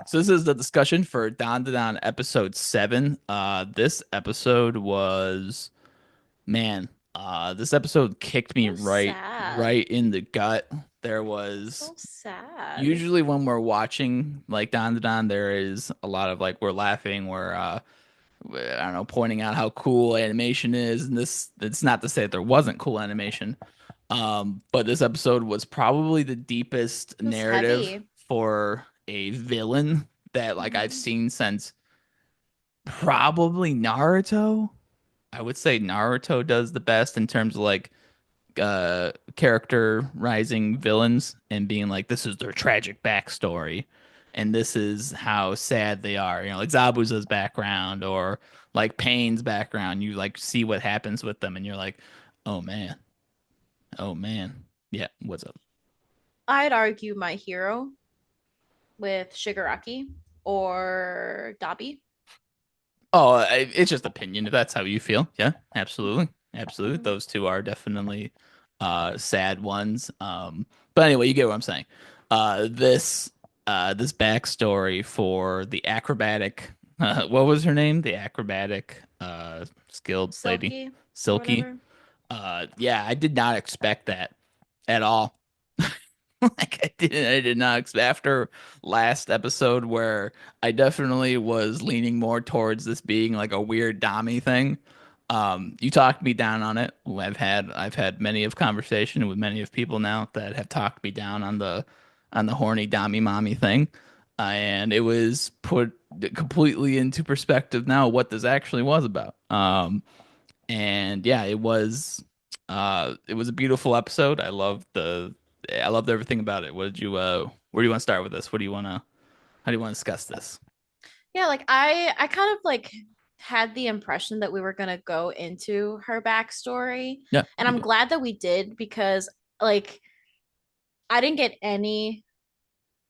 So this is the discussion for Dandadan episode 7. This episode was man, this episode kicked me So right sad. right in the gut. There was So sad. usually when we're watching like Dandadan, there is a lot of like we're laughing, we're I don't know, pointing out how cool animation is, and this it's not to say that there wasn't cool animation. But this episode was probably the deepest It was narrative heavy. for a villain that like I've Hmm. seen since probably Naruto. I would say Naruto does the best in terms of like characterizing villains and being like this is their tragic backstory and this is how sad they are. You know, like Zabuza's background or like Pain's background. You like see what happens with them and you're like, oh man, oh man. Yeah, what's up? I'd argue my hero with Shigaraki or Dabi. Oh, it's just opinion if that's how you feel. Yeah, absolutely. Absolutely. Mhm. Those two are definitely sad ones. But anyway, you get what I'm saying. This backstory for the acrobatic what was her name? The acrobatic skilled lady, Silky or Silky. whatever. Yeah, I did not expect that at all. Like I did not expect after last episode where I definitely was leaning more towards this being like a weird Dommy thing. You talked me down on it. I've had many of conversation with many of people now that have talked me down on the horny Dommy mommy thing. And it was put completely into perspective now what this actually was about. And yeah, it was a beautiful episode. I loved everything about it. What did you where do you want to start with this? What do you want to how do you want to discuss this? Yeah, like I kind of like had the impression that we were gonna go into her backstory. Yeah, And me I'm too. glad that we did because like I didn't get any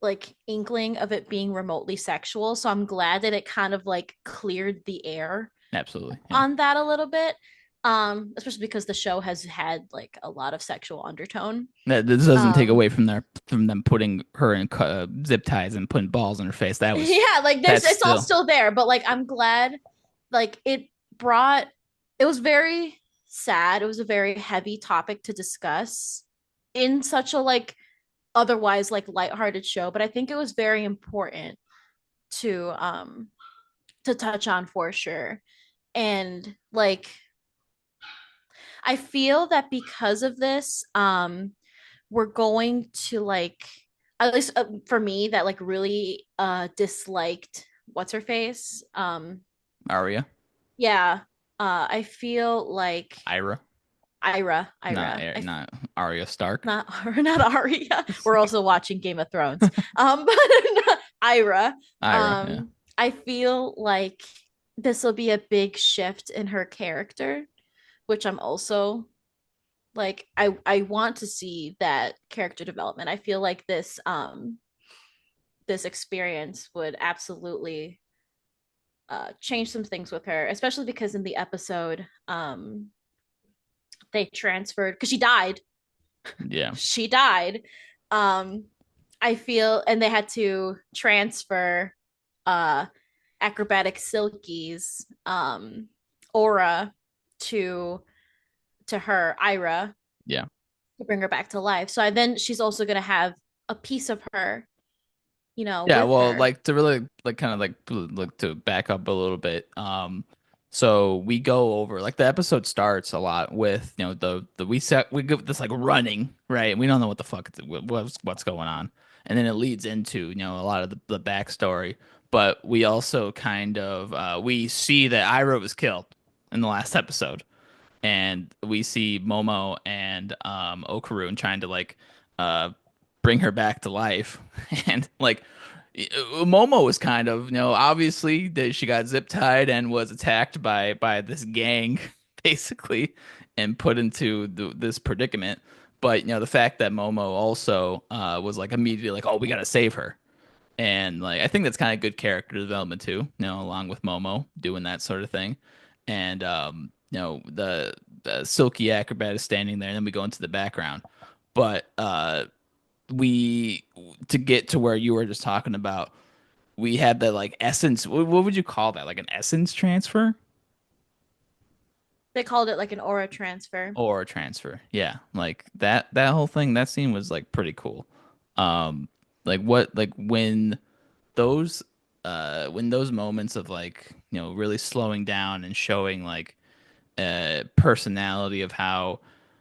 like inkling of it being remotely sexual. So I'm glad that it kind of like cleared the air Absolutely. Yeah. on that a little bit. Especially because the show has had like a lot of sexual undertone. This doesn't take Um, away from them putting her in zip ties and putting balls in her face. yeah, like there's That's it's all still still there, but like I'm glad like brought it was very sad. It was a very heavy topic to discuss in such a like otherwise like lighthearted show, but I think it was very important to um to touch on for sure. And like I feel that because of this, we're going to like at least for me that like really disliked what's her face. Arya, Yeah, I feel like Ira, Ira. not Arya Stark. Not not Arya. We're also watching Game of Thrones. But Ira. Ira, yeah. I feel like this will be a big shift in her character, which I'm also like I want to see that character development. I feel like this experience would absolutely change some things with her, especially because in the episode they transferred because she died. Yeah. She died. Um I feel and they had to transfer uh Acrobatic Silky's aura to her Ira Yeah. to bring her back to life. So then she's also going to have a piece of her, Yeah, with well, her. like to really like kind of like to back up a little bit. So we go over like the episode starts a lot with the we go this like running right. We don't know what the fuck what's going on, and then it leads into a lot of the backstory. But we also kind of we see that Iroh was killed in the last episode, and we see Momo and Okarun trying to like uh bring her back to life and like Momo was kind of obviously that she got zip tied and was attacked by this gang basically and put into this predicament, but the fact that Momo also was like immediately like, oh, we gotta save her. And like I think that's kind of good character development too, along with Momo doing that sort of thing. And the silky acrobat is standing there, and then we go into the background. But we to get to where you were just talking about, we had the like essence. What would you call that? Like an essence transfer They called it like an aura transfer. or a transfer? Yeah, like that whole thing. That scene was like pretty cool. Um, like what like when those moments of like really slowing down and showing like personality of how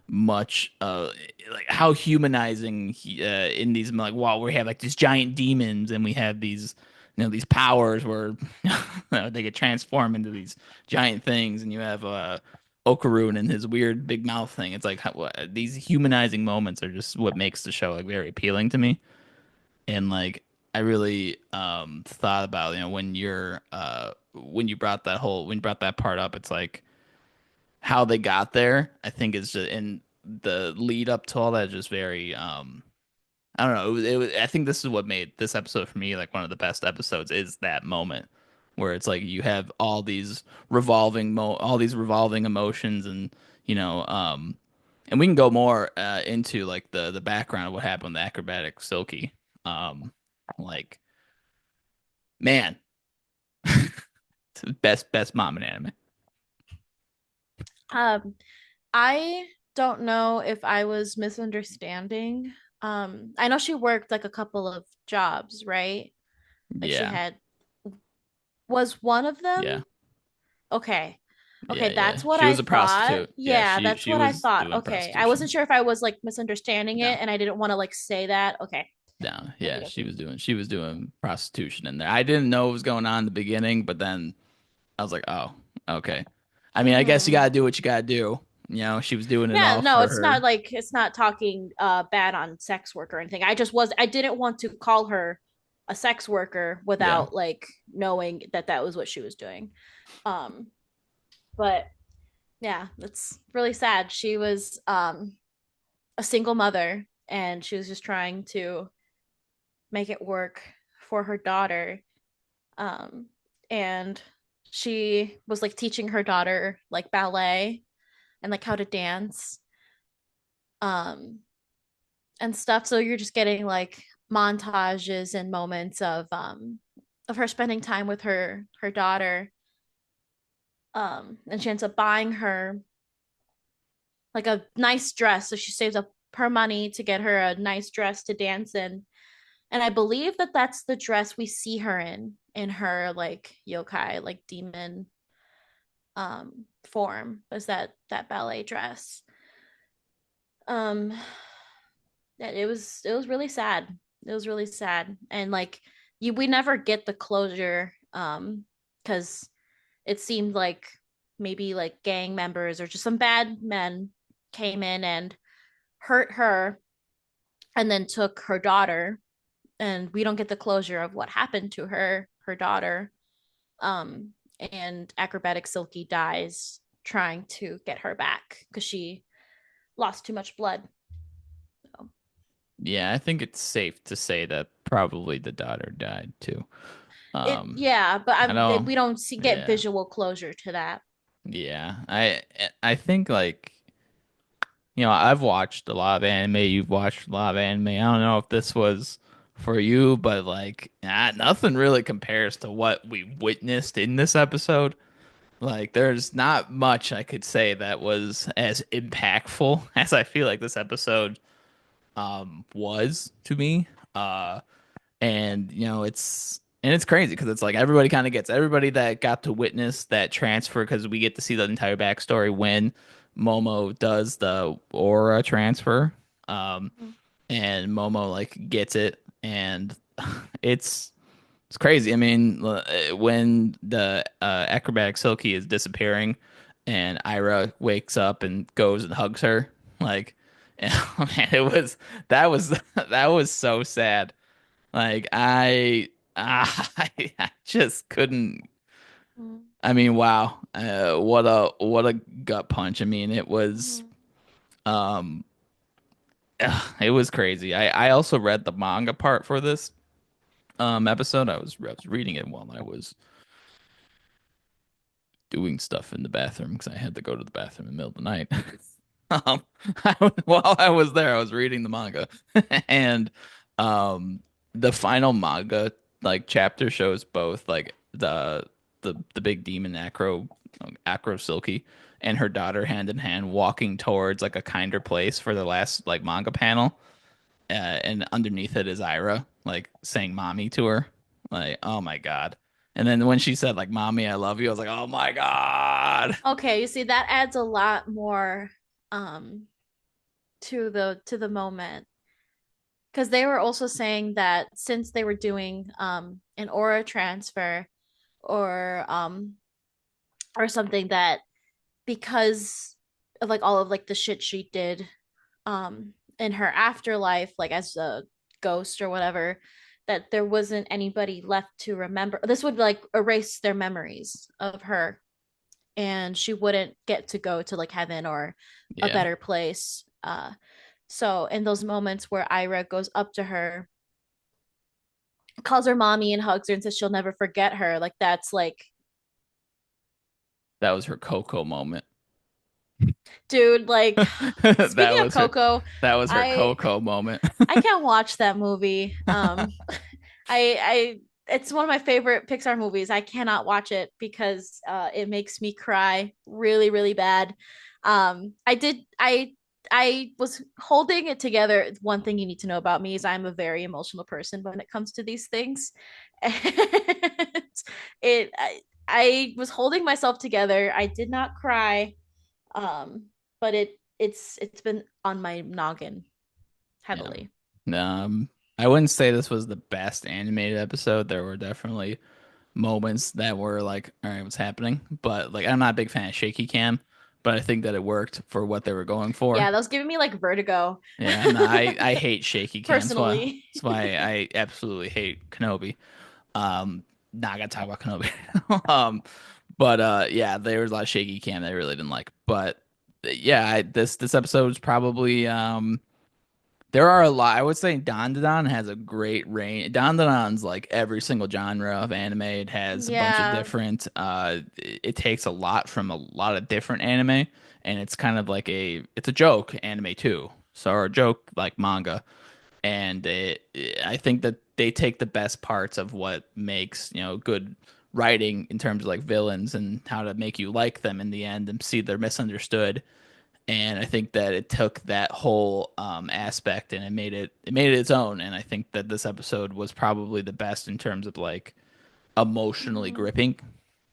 much like how humanizing in these like while we have like these giant demons and we have these these powers where they get transformed into these giant things and you have Okaroon and his weird big mouth thing. It's like these humanizing moments are just what makes the show like very appealing to me. And like I really thought about when you brought when you brought that part up, it's like how they got there, I think is just and the lead up to all that is just very I don't know. I think this is what made this episode for me like one of the best episodes is that moment where it's like you have all these revolving emotions and you know and we can go more into like the background of what happened with Acrobatic Silky. Um like man, it's the best mom in anime. Um, I don't know if I was misunderstanding. I know she worked like a couple of jobs, right? Like she Yeah. had, was one of Yeah. them? Okay. Okay, Yeah. that's what She I was a thought. prostitute. Yeah, Yeah, that's she what I was thought. doing Okay. I prostitution. wasn't sure if I was like misunderstanding No. it and I didn't want to like say that. Okay. No. Okay, Yeah, okay. she was doing prostitution in there. I didn't know what was going on in the beginning, but then I was like, "Oh, okay." I mean, I guess you got to Mm-hmm. do what you got to do. She was doing it Yeah, all no, for it's not her. like it's not talking bad on sex work or anything. I didn't want to call her a sex worker Yeah. without like knowing that that was what she was doing. Um but yeah, it's really sad. She was a single mother and she was just trying to make it work for her daughter. Um and she was like teaching her daughter like ballet and like how to dance. Um and stuff. So you're just getting like montages and moments of her spending time with her daughter. And she ends up buying her like a nice dress. So she saves up her money to get her a nice dress to dance in. And I believe that that's the dress we see her in her like yokai, like demon form, is that ballet dress. Um it was really sad. It was really sad. And like we never get the closure cuz it seemed like maybe like gang members or just some bad men came in and hurt her and then took her daughter and we don't get the closure of what happened to her daughter. Um and Acrobatic Silky dies trying to get her back cuz she lost too much blood. So Yeah, I think it's safe to say that probably the daughter died too. it Um yeah, but I know. we don't see get Yeah. visual closure to that. Yeah. I think like I've watched a lot of anime. You've watched a lot of anime. I don't know if this was for you, but like, nothing really compares to what we witnessed in this episode. Like, there's not much I could say that was as impactful as I feel like this episode was to me. And it's crazy because it's like everybody that got to witness that transfer because we get to see the entire backstory when Momo does the aura transfer. Um, Mhm. and Momo like gets it, and it's it's crazy. I mean, when the acrobatic Silky is disappearing, and Ira wakes up and goes and hugs her, like, man, that was that was so sad. Like I just couldn't. Mhm. I mean, wow, what a gut punch. I mean, Mhm. um it was crazy. I also read the manga part for this episode. I was reading it while I was doing stuff in the bathroom because I had to go to the bathroom in the middle of the night. Um, while I was there, I was reading the manga, and um, the final manga. like chapter shows both like the big demon Acro Silky and her daughter hand in hand walking towards like a kinder place for the last like manga panel, and underneath it is Ira like saying "mommy" to her, like oh my God. And then when she said like "mommy, I love you," I was like, oh my God. Okay, you see that adds a lot more um to the moment because they were also saying that since they were doing an aura transfer or something that because of like all of like the shit she did in her afterlife like as a ghost or whatever that there wasn't anybody left to remember. This would like erase their memories of her and she wouldn't get to go to like heaven or a Yeah, better place. So in those moments where Ira goes up to her, calls her mommy and hugs her and says she'll never forget her, like that's like, that was her Coco moment. dude, like That speaking of was her Coco, that was her I Coco moment. I can't watch that movie. I it's one of my favorite Pixar movies. I cannot watch it because it makes me cry really really bad. I did I was holding it together. One thing you need to know about me is I'm a very emotional person when it comes to these things. And I was holding myself together. I did not cry. But it's been on my noggin Yeah. heavily. I wouldn't say this was the best animated episode. There were definitely moments that were like, all right, what's happening? But like, I'm not a big fan of shaky cam, but I think that it worked for what they were going for. Yeah, that was giving me like vertigo. Yeah, no, I hate shaky cam. Personally. That's why I absolutely hate Kenobi. Not gonna talk about Kenobi. But yeah, there was a lot of shaky cam that I really didn't like. But yeah, this episode was probably there are a lot. I would say Dandadan has a great range. Dandadan's like every single genre of anime. It has a bunch of Yeah. different. It takes a lot from a lot of different anime, and it's kind of like it's a joke anime too. So or a joke like manga, and I think that they take the best parts of what makes good writing in terms of like villains and how to make you like them in the end and see they're misunderstood, and I think that it took that whole aspect and it made it its own. And I think that this episode was probably the best in terms of like emotionally Mm-hmm. gripping.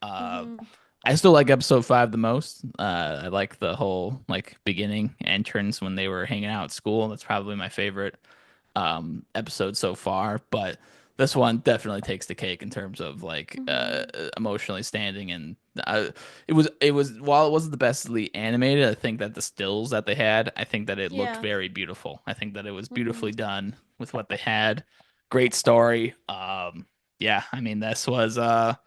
Uh, Mm-hmm. I still like episode 5 the most. I like the whole like beginning entrance when they were hanging out at school. That's probably my favorite episode so far. But this one definitely takes the cake in terms of like Mm-hmm. emotionally standing. And it was while it wasn't the bestly animated, I think that the stills that they had, I think that it looked Yeah. very beautiful. I think that it was Mm-hmm. beautifully done with what they had. Great story. Yeah, I mean this was a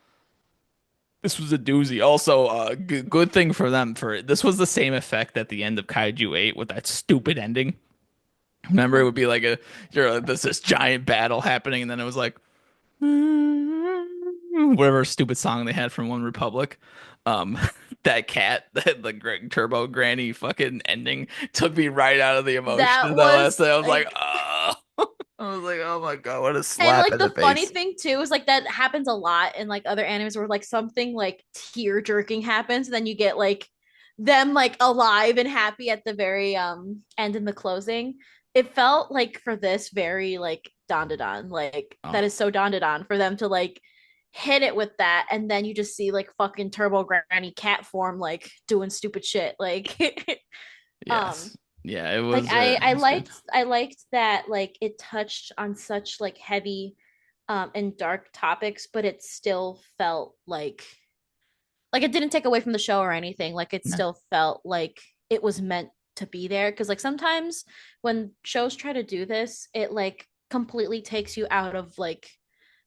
doozy. Also, good thing for them for this was the same effect at the end of Kaiju 8 with that stupid ending. Remember, it Mm-hmm. would be like this giant battle happening, and then it was like whatever stupid song they had from One Republic. Um, that cat, that the Turbo Granny fucking ending took me right out of the emotion That of that last was day. I was like, like oh, I was like, oh my God, what a and slap like in the the funny face. thing too is like that happens a lot in like other animes where like something like tear jerking happens, and then you get like them like alive and happy at the very end in the closing. It felt like for this very like Dandadan, like that Oh, is so Dandadan for them to like hit it with that, and then you just see like fucking Turbo Granny cat form like doing stupid shit like um yes. Yeah, like it was good. I liked that like it touched on such like heavy and dark topics, but it still felt like it didn't take away from the show or anything. Like it No. still felt like it was meant to be there. Cause like sometimes when shows try to do this, it like completely takes you out of like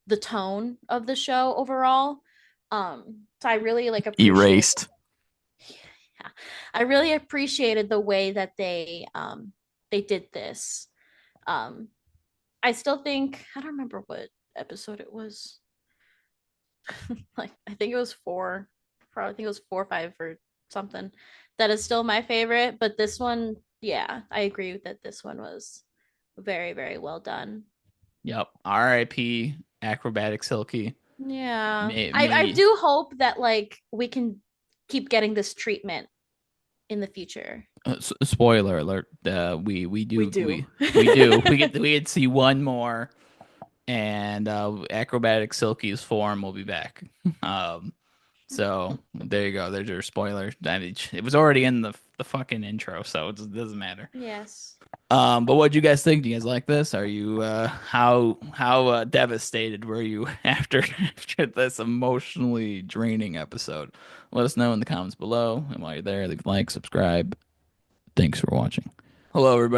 the tone of the show overall. So I really like appreciated Erased. yeah, I really appreciated the way that they did this. Um I still think I don't remember what episode it was. Like I think it was four. Probably I think it was 4 or 5 or something. That is still my favorite, but this one, yeah, I agree that this one was very, very well done. Yep. R.I.P. Acrobatic Silky. Yeah. I Maybe do hope that like we can keep getting this treatment in the future. spoiler alert. We We do do. we get to see one more, and Acrobatic Silky's form will be back. Um, so there you go. There's your spoiler. I mean, it was already in the fucking intro, so it doesn't matter. Yes. But what do you guys think? Do you guys like this? Are you how devastated were you after after this emotionally draining episode? Let us know in the comments below. And while you're there, leave a like, subscribe. Thanks for watching. Hello, everybody.